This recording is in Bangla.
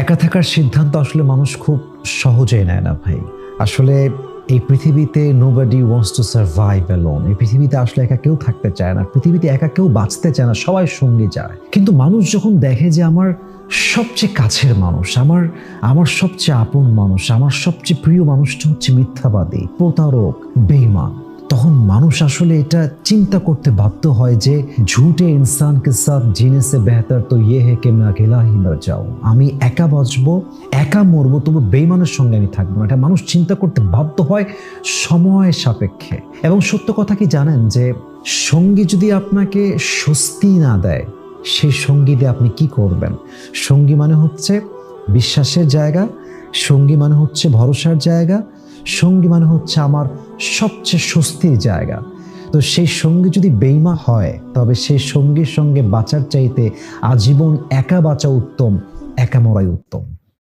একা থাকার সিদ্ধান্ত আসলে মানুষ খুব সহজেই নেয় না ভাই। আসলে এই পৃথিবীতে nobody wants to survive alone. এই পৃথিবীতে আসলে একা কেউ থাকতে চায় না, পৃথিবীতে একা কেউ বাঁচতে চায় না, সবাই সঙ্গী চায়। কিন্তু মানুষ যখন দেখে যে আমার সবচেয়ে কাছের মানুষ, আমার আমার সবচেয়ে আপন মানুষ, আমার সবচেয়ে প্রিয় মানুষটা হচ্ছে মিথ্যাবাদী, প্রতারক, বেঈমান, তখন মানুষ আসলে এটা চিন্তা করতে বাধ্য হয় যে ঝুটে ইনসান কে সাথ জিনে সে বেহতর তো ইয়ে হে কে मैं अकेला ही मर जाऊं। আমি একা বাঁচবো, একা মরবো, তবু বেঈমানের সঙ্গে আমি থাকবো না। এটা মানুষ চিন্তা করতে বাধ্য হয় সময় সাপেক্ষে। এবং সত্য কথা কি জানেন যে সঙ্গী যদি আপনাকে স্বস্তি না দেয়, সেই সঙ্গী দিয়ে আপনি কি করবেন? সঙ্গী মানে হচ্ছে বিশ্বাসের জায়গা, সঙ্গী মানে হচ্ছে ভরসার জায়গা, সঙ্গী মানে হচ্ছে আমার সবচেয়ে স্বস্তির জায়গা। তো সেই সঙ্গী যদি বেঈমান হয়, তবে সেই সঙ্গীর সঙ্গে বাঁচার চাইতে আজীবন একা বাঁচা উত্তম, একা মরাই উত্তম।